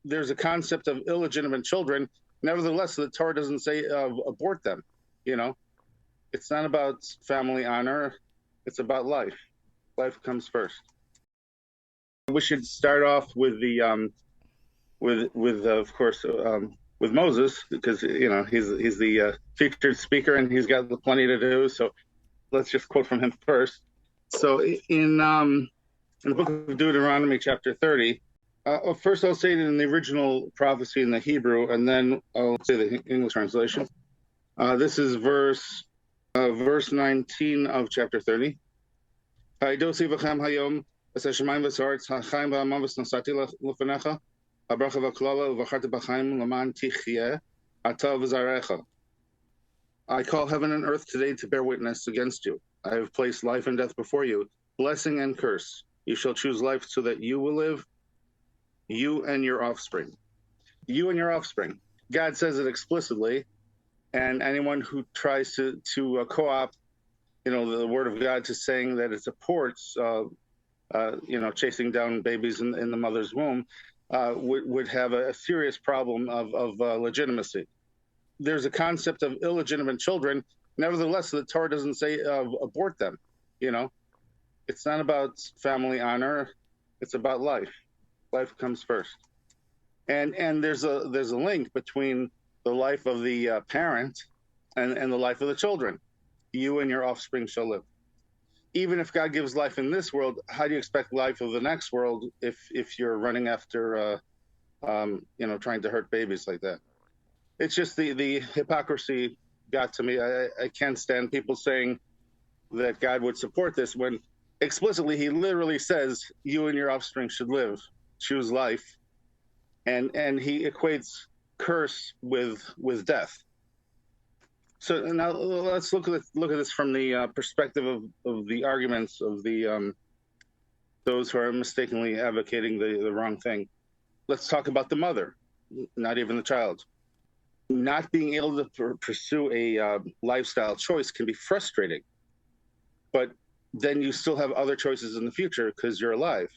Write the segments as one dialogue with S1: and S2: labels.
S1: there's a concept of illegitimate children. Nevertheless, the Torah doesn't say abort them. You know, it's not about family honor. It's about life. Life comes first. We should start off with the of course with Moses, because he's the featured speaker and he's got plenty to do. So let's just quote from him first. So in the book of Deuteronomy, chapter 30. First, I'll say it in the original prophecy in the Hebrew, and then I'll say the English translation. This is verse 19 of chapter 30. I call heaven and earth today to bear witness against you. I have placed life and death before you, blessing and curse. You shall choose life so that you will live, you and your offspring. You and your offspring. God says it explicitly, and anyone who tries to co-opt, the word of God to saying that it supports, chasing down babies in the mother's womb, would have a serious problem of legitimacy. There's a concept of illegitimate children. Nevertheless, the Torah doesn't say abort them. It's not about family honor. It's about life. Life comes first. And there's a link between the life of the parent and the life of the children. You and your offspring shall live. Even if God gives life in this world, how do you expect life of the next world if you're running after trying to hurt babies like that? It's just the hypocrisy got to me. I can't stand people saying that God would support this when explicitly he literally says you and your offspring should live, choose life, and he equates curse with death. So now let's look at this from the perspective of the arguments of the those who are mistakenly advocating the wrong thing. Let's talk about the mother, not even the child. Not being able to pursue a lifestyle choice can be frustrating, but then you still have other choices in the future because you're alive.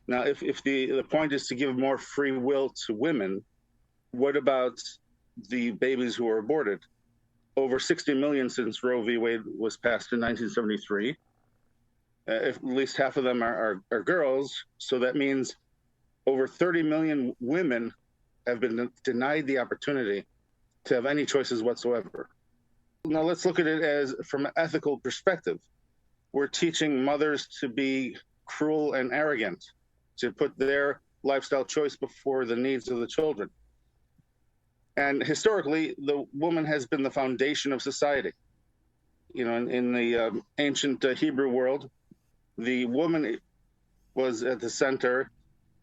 S1: Now, if the point is to give more free will to women, what about the babies who are aborted? Over 60 million since Roe v. Wade was passed in 1973. At least half of them are girls, so that means over 30 million women have been denied the opportunity to have any choices whatsoever. Now let's look at it as from an ethical perspective. We're teaching mothers to be cruel and arrogant, to put their lifestyle choice before the needs of the children. And historically, the woman has been the foundation of society. In the ancient Hebrew world, the woman was at the center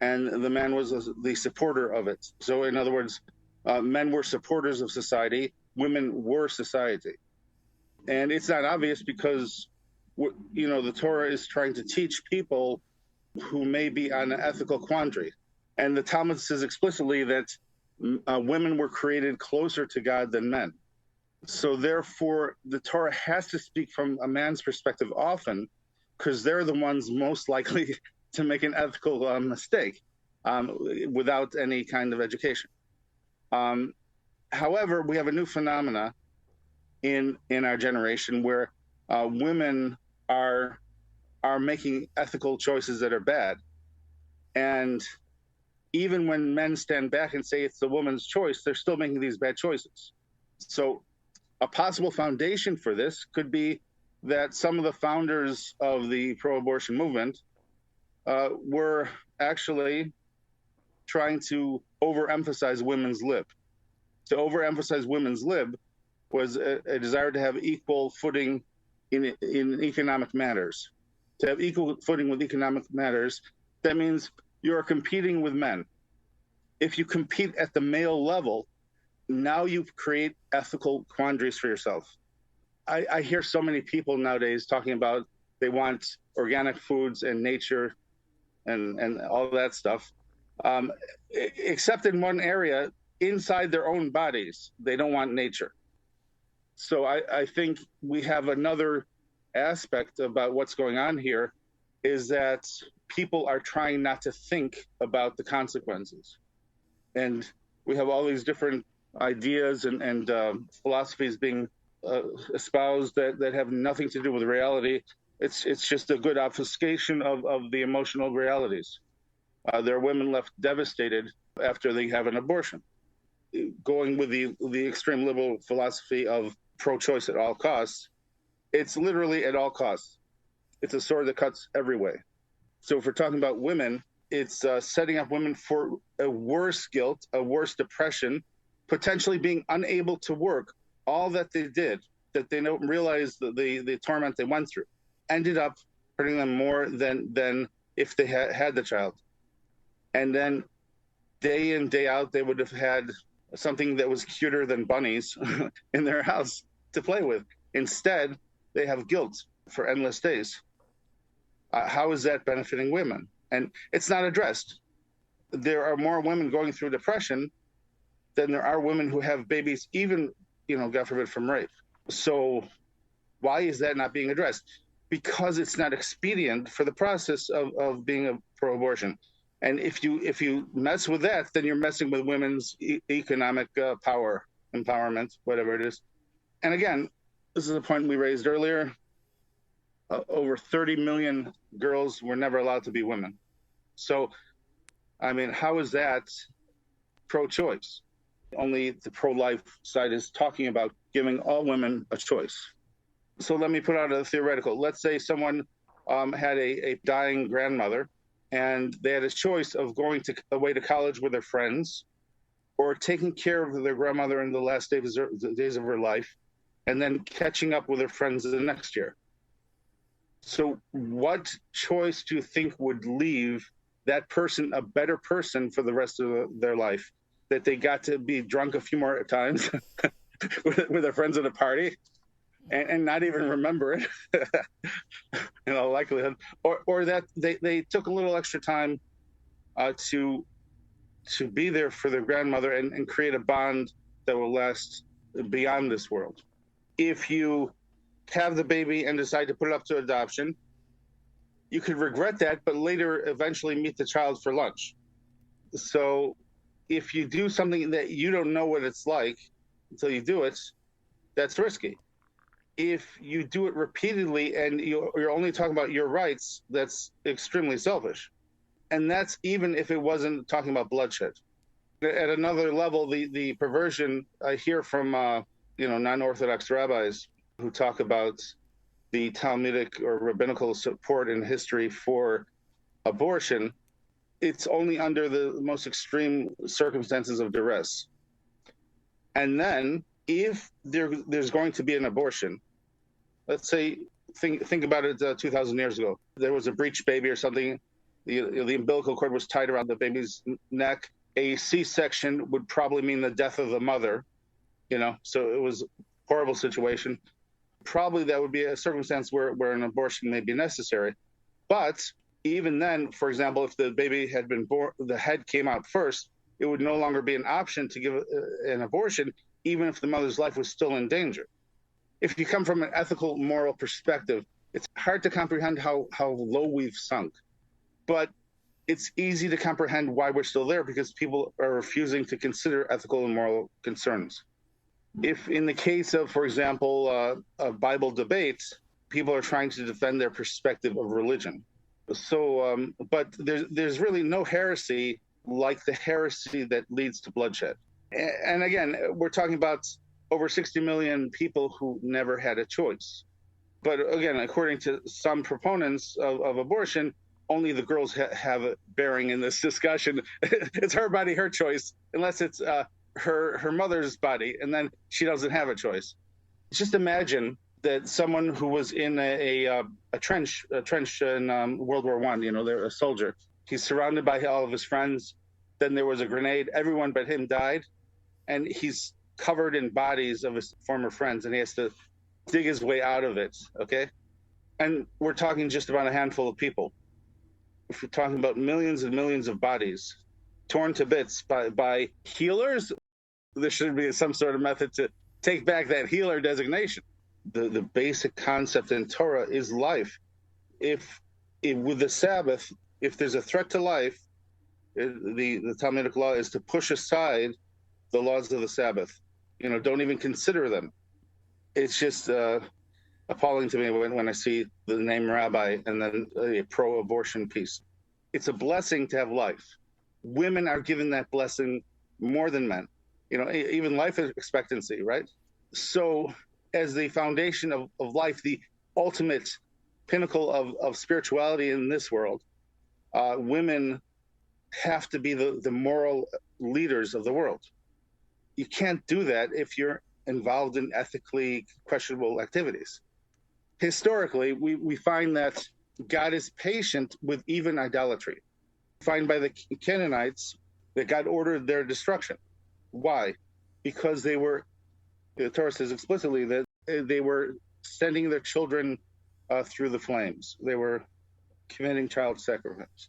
S1: and the man was the supporter of it. So in other words, men were supporters of society, women were society. And it's not obvious because, the Torah is trying to teach people who may be on an ethical quandary. And the Talmud says explicitly that women were created closer to God than men. So therefore, the Torah has to speak from a man's perspective often, because they're the ones most likely to make an ethical mistake without any kind of education. However, we have a new phenomena in our generation where women are making ethical choices that are bad. And even when men stand back and say it's the woman's choice, they're still making these bad choices. So a possible foundation for this could be that some of the founders of the pro-abortion movement were actually trying to overemphasize women's lib. To overemphasize women's lib was a desire to have equal footing in economic matters. To have equal footing with economic matters, that means you're competing with men. If you compete at the male level, now you create ethical quandaries for yourself. I hear so many people nowadays talking about they want organic foods and nature and all that stuff, except in one area, inside their own bodies, they don't want nature. So I think we have another aspect about what's going on here, is that people are trying not to think about the consequences. And we have all these different ideas and philosophies being espoused that have nothing to do with reality. It's just a good obfuscation of the emotional realities. There are women left devastated after they have an abortion. Going with the extreme liberal philosophy of pro-choice at all costs, it's literally at all costs. It's a sword that cuts every way. So if we're talking about women, it's setting up women for a worse guilt, a worse depression, potentially being unable to work. All that they did, that they don't realize the torment they went through, ended up hurting them more than if they had the child. And then day in, day out, they would have had something that was cuter than bunnies in their house to play with. Instead, they have guilt for endless days. How is that benefiting women? And it's not addressed. There are more women going through depression than there are women who have babies, even, God forbid, from rape. So why is that not being addressed? Because it's not expedient for the process of being a pro-abortion. And if you mess with that, then you're messing with women's economic power, empowerment, whatever it is. And again, this is a point we raised earlier. Over 30 million girls were never allowed to be women. So, I mean, how is that pro-choice? Only the pro-life side is talking about giving all women a choice. So let me put out a theoretical. Let's say someone had a dying grandmother, and they had a choice of going away to college with their friends, or taking care of their grandmother in the last days of her life, and then catching up with their friends the next year. So what choice do you think would leave that person a better person for the rest of their life? That they got to be drunk a few more times with their friends at a party and not even remember it, likelihood, or that they took a little extra time to be there for their grandmother and create a bond that will last beyond this world. If you have the baby and decide to put it up to adoption, you could regret that, but later eventually meet the child for lunch. So if you do something that you don't know what it's like until you do it, that's risky. If you do it repeatedly and you're only talking about your rights, that's extremely selfish. And that's even if it wasn't talking about bloodshed. At another level, the perversion I hear from non-Orthodox rabbis who talk about the Talmudic or rabbinical support in history for abortion, it's only under the most extreme circumstances of duress. And then if there's going to be an abortion, let's say, think about it 2,000 years ago, there was a breech baby or something, the umbilical cord was tied around the baby's neck. A C-section would probably mean the death of the mother, so it was a horrible situation. Probably that would be a circumstance where an abortion may be necessary. But even then, for example, if the baby had been born, the head came out first, it would no longer be an option to give an abortion, even if the mother's life was still in danger. If you come from an ethical, moral perspective, it's hard to comprehend how low we've sunk. But it's easy to comprehend why we're still there, because people are refusing to consider ethical and moral concerns. If in the case of, for example, a Bible debate, people are trying to defend their perspective of religion. So, but there's really no heresy like the heresy that leads to bloodshed. And again, we're talking about over 60 million people who never had a choice. But again, according to some proponents of abortion, only the girls have a bearing in this discussion. It's her body, her choice, unless it's her mother's body, and then she doesn't have a choice. Just imagine that someone who was in a trench in World War I, they're a soldier. He's surrounded by all of his friends. Then there was a grenade. Everyone but him died, and he's covered in bodies of his former friends, and he has to dig his way out of it. Okay, and we're talking just about a handful of people. If we're talking about millions and millions of bodies torn to bits by healers, there should be some sort of method to take back that healer designation. The basic concept in Torah is life. If with the Sabbath, If there's a threat to life, the Talmudic law is to push aside the laws of the Sabbath. Don't even consider them. It's just appalling to me when I see the name Rabbi and then a pro-abortion piece. It's a blessing to have life. Women are given that blessing more than men. Even life expectancy, right? So as the foundation of life, the ultimate pinnacle of spirituality in this world, women have to be the moral leaders of the world. You can't do that if you're involved in ethically questionable activities. Historically, we find that God is patient with even idolatry. We find by the Canaanites that God ordered their destruction. Why? Because the Torah says explicitly that they were sending their children through the flames. They were committing child sacrifice.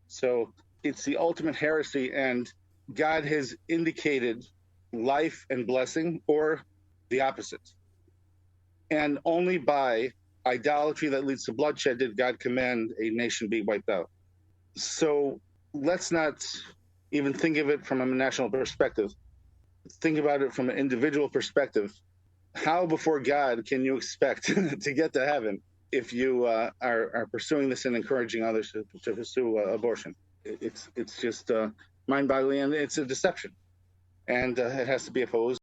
S1: So it's the ultimate heresy, and God has indicated life and blessing, or the opposite. And only by idolatry that leads to bloodshed did God command a nation be wiped out. So let's not even think of it from a national perspective. Think about it from an individual perspective. How before God can you expect to get to heaven if you are pursuing this and encouraging others to pursue abortion? It's just mind-boggling, and it's a deception. And it has to be opposed.